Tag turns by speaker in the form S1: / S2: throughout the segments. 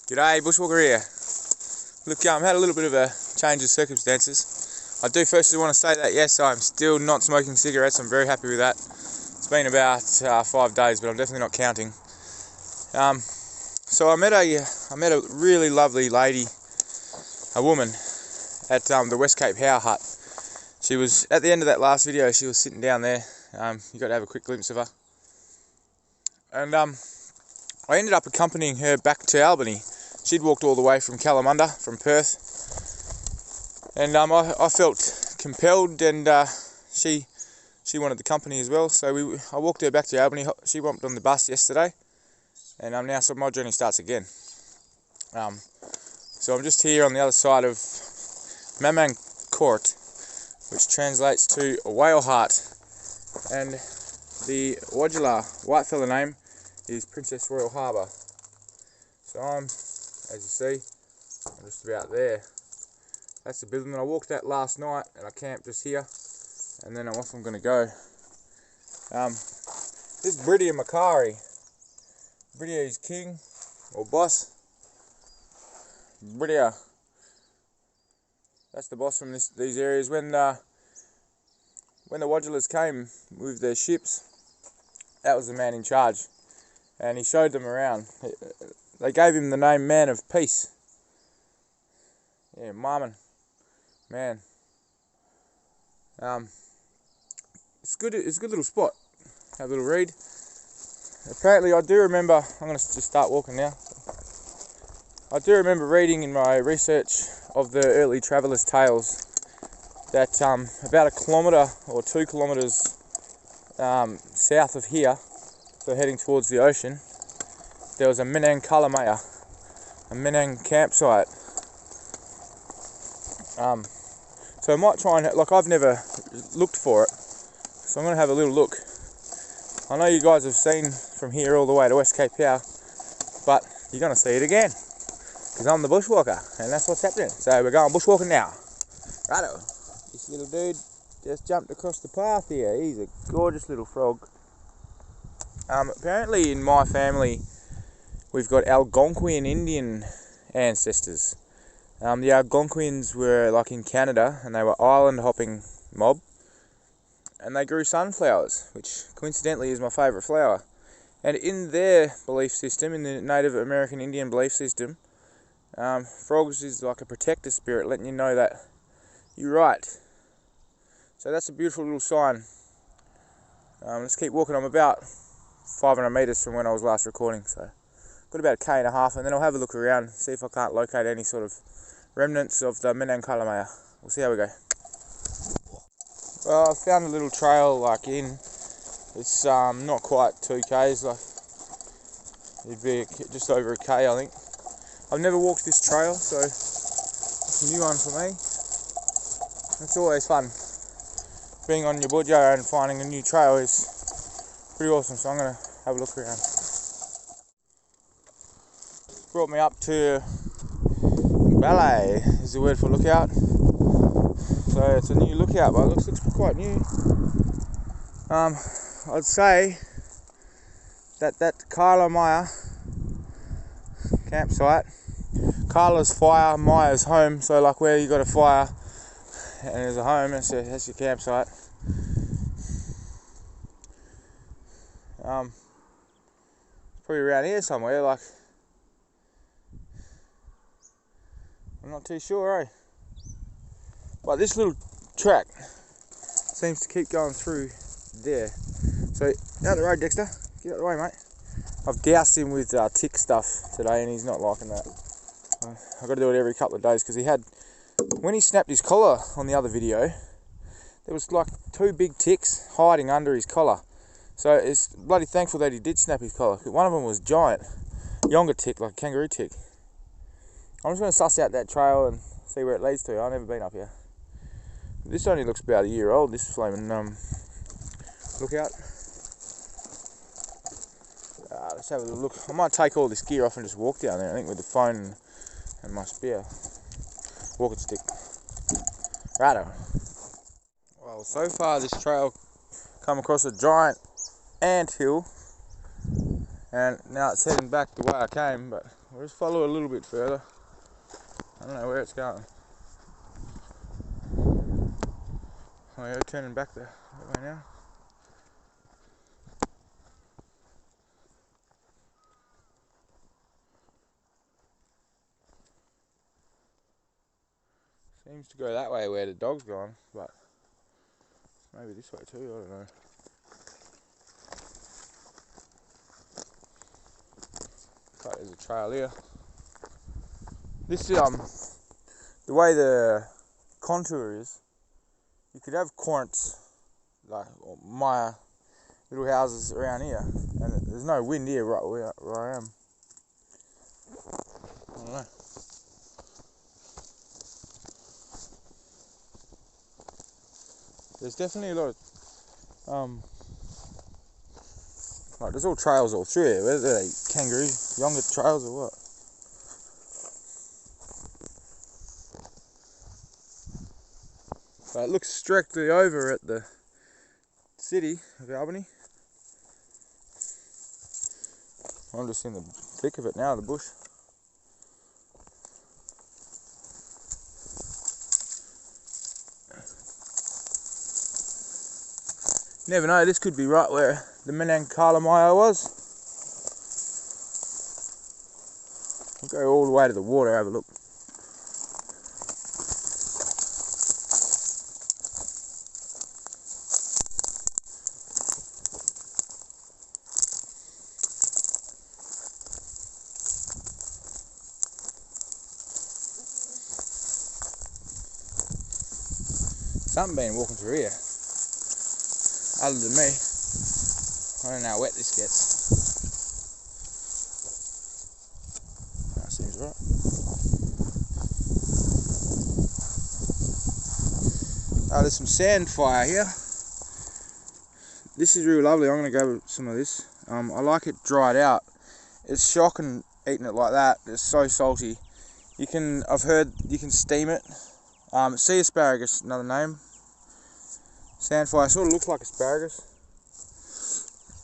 S1: G'day, Bushwalker here. Look, had a little bit of a change of circumstances. I do firstly want to say that yes, I'm still not smoking cigarettes. I'm very happy with that. It's been about 5 days, but I'm definitely not counting. So I met a really lovely lady, a woman, at the West Cape How Hut. She was at the end of that last video. She was sitting down there. You got to have a quick glimpse of her. And I ended up accompanying her back to Albany. She'd walked all the way from Kalamunda, from Perth, and I felt compelled, and she wanted the company as well. So I walked her back to Albany. She jumped on the bus yesterday, and now so my journey starts again. So I'm just here on the other side of Menang Court, which translates to a whale heart, and the Wodjila whitefella name is Princess Royal Harbour. So as you see, I'm just about there. That's the Bibbulmun. I walked that last night and I camped just here, and then off I'm going to go. This is Bridie and Macari. Bridie is king or boss. Bridie, that's the boss from these areas. When the Wodjilas came with their ships, that was the man in charge, and he showed them around. They gave him the name Man of Peace. Yeah, Marmon, man. It's good. It's a good little spot. Have a little read. Apparently, I do remember. I'm going to just start walking now. I do remember reading in my research of the early travellers' tales that about 1 kilometre or 2 kilometres south of here, so heading towards the ocean, there was a Menang a Menang campsite. So I might try and, I've never looked for it, so I'm going to have a little look. I know you guys have seen from here all the way to West Cape How, but you're going to see it again, because I'm the bushwalker, and that's what's happening. So we're going bushwalking now. Righto. This little dude just jumped across the path here. He's a gorgeous little frog. Apparently in my family, we've got Algonquian Indian ancestors. The Algonquians were like in Canada, and they were island hopping mob, and they grew sunflowers, which coincidentally is my favourite flower. And in their belief system, in the Native American Indian belief system, frogs is like a protector spirit, letting you know that you're right. So that's a beautiful little sign. Let's keep walking. I'm about 500 metres from when I was last recording, so got about 1.5 km, and then I'll have a look around, see if I can't locate any sort of remnants of the Menang. We'll see how we go. Well, I found a little trail in. It's not quite 2 k's, it'd be just over 1 k, I think. I've never walked this trail, so it's a new one for me. It's always fun. Being on your budjo and finding a new trail is pretty awesome, so I'm going to have a look around. Brought me up to Ballet is the word for lookout. So it's a new lookout, but it looks quite new. I'd say that Kyla Maya campsite, Kyla's fire, Maya's home, so where you got a fire and there's a home, that's your campsite. Probably around here somewhere, I'm not too sure, eh? But this little track seems to keep going through there. So, out the road, Dexter. Get out the way, mate. I've doused him with tick stuff today, and he's not liking that. I've got to do it every couple of days, because when he snapped his collar on the other video, there was 2 big ticks hiding under his collar. So it's bloody thankful that he did snap his collar. One of them was giant, younger tick, like a kangaroo tick. I'm just going to suss out that trail and see where it leads to. I've never been up here. This only looks about a year old, this flaming lookout. Let's have a little look. I might take all this gear off and just walk down there, I think, with the phone and my spear. Walking stick. Righto. Well, so far this trail come across a giant ant hill, and now it's heading back the way I came, but We'll just follow a little bit further. I don't know where it's going. Oh yeah, turning back that way now. Seems to go that way where the dog's gone, but maybe this way too, I don't know. But there's a trail here. This the way the contour is, you could have corrents like my little houses around here, and there's no wind here right where I am. I don't know. There's definitely a lot of like there's all trails all through here. Where are they? Kangaroo, younger trails or what? But it looks strictly over at the city of Albany. I'm just in the thick of it now, the bush. You never know, this could be right where the Menang was. We'll go all the way to the water, have a look. Something been walking through here. Other than me. I don't know how wet this gets. That seems right. There's some sand fire here. This is really lovely. I'm going to go with some of this. I like it dried out. It's shocking eating it like that. It's so salty. I've heard you can steam it. Sea asparagus, another name. Sandfire sort of looks like asparagus.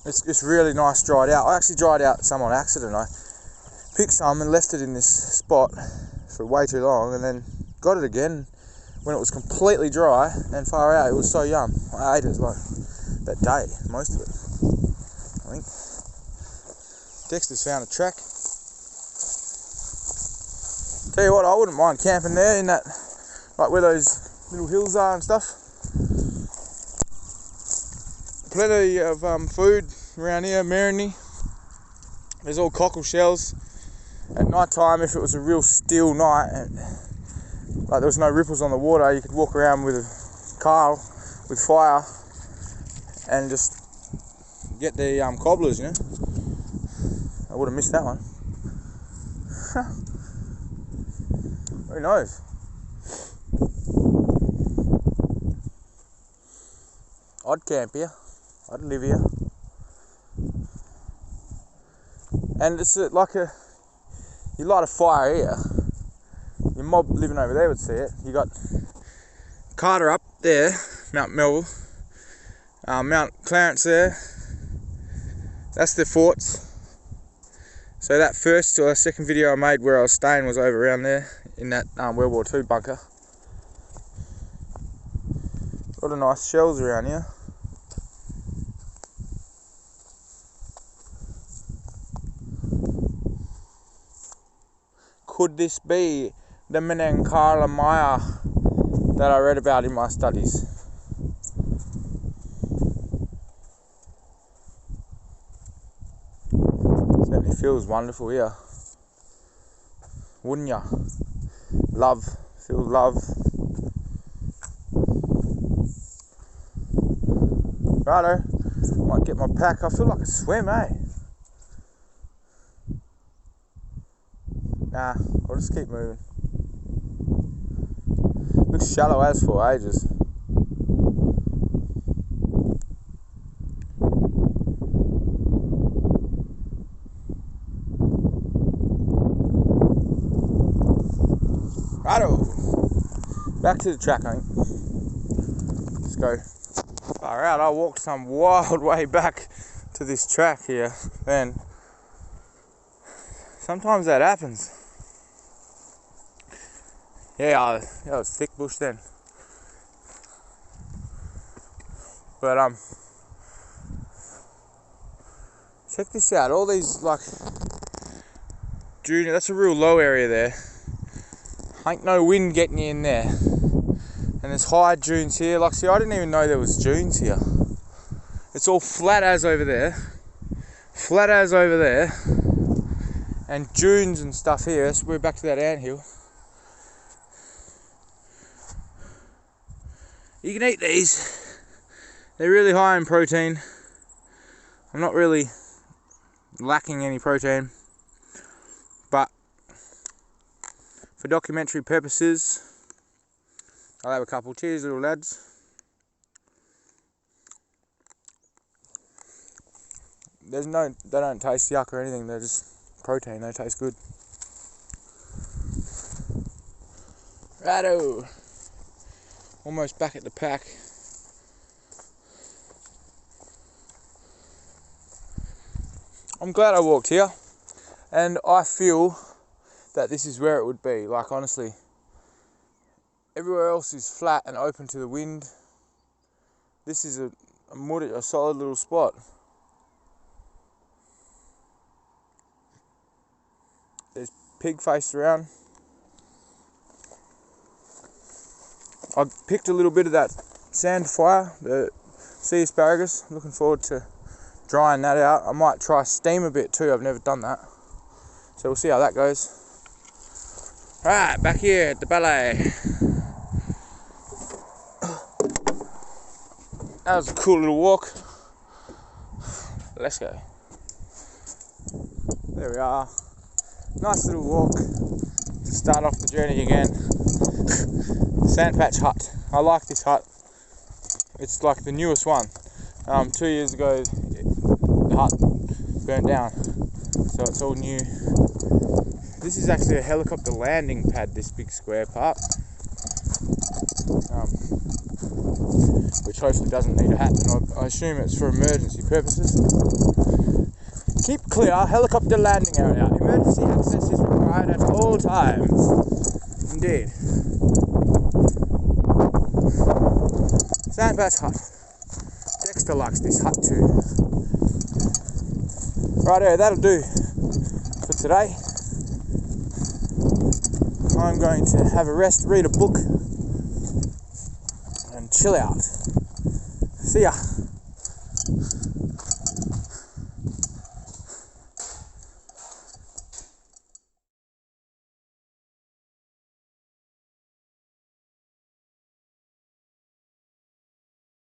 S1: It's really nice dried out. I actually dried out some on accident. I picked some and left it in this spot for way too long, and then got it again when it was completely dry and far out. It was so yum. I ate it like that day, most of it, I think. Dexter's found a track. Tell you what, I wouldn't mind camping there in that, like where those little hills are and stuff. Plenty of food around here, marinade. There's all cockle shells. At night time, if it was a real still night, and like there was no ripples on the water, you could walk around with a car with fire and just get the cobblers, you know. I would have missed that one. Who knows? I'd camp here. I'd live here. And it's like you light a fire here, your mob living over there would see it. You got Carter up there, Mount Melville, Mount Clarence there, that's the forts. So that first or second video I made where I was staying was over around there in that World War II bunker. A lot of nice shells around here. Could this be the Menang that I read about in my studies? Certainly feels wonderful here. Wouldn't ya? Love. Feels love. Righto. Might get my pack. I feel like a swim, eh? Nah, I'll just keep moving. Looks shallow as for ages. Righto. Back to the track, I think. Let's go. Far out, I walked some wild way back to this track here. Then Sometimes that happens. Yeah, that was thick bush then. But check this out. All these like junior. That's a real low area there. Ain't no wind getting you in there. And there's high dunes here. Like, see, I didn't even know there was dunes here. It's all flat as over there. Flat as over there. And dunes and stuff here. So we're back to that anthill. You can eat these. They're really high in protein. I'm not really lacking any protein. But for documentary purposes, I'll have a couple. Cheers, little lads. They don't taste yuck or anything. They're just protein. They taste good. Righto. Almost back at the pack. I'm glad I walked here, and I feel that this is where it would be. Like, honestly, everywhere else is flat and open to the wind. This is a solid little spot. There's pig faced around. I picked a little bit of that sand fire, the sea asparagus. I'm looking forward to drying that out. I might try steam a bit too. I've never done that. So we'll see how that goes. Right, back here at the ballet. That was a cool little walk. Let's go. There we are. Nice little walk to start off the journey again. Sandpatch hut. I like this hut. It's like the newest one. 2 years ago, the hut burnt down, so it's all new. This is actually a helicopter landing pad, this big square part, which hopefully doesn't need to happen. I assume it's for emergency purposes. Keep clear, helicopter landing area. Emergency access is required at all times. Indeed. Sandpatch hut. Dexter likes this hut too. Righto, that'll do for today. I'm going to have a rest, read a book, and chill out. See ya.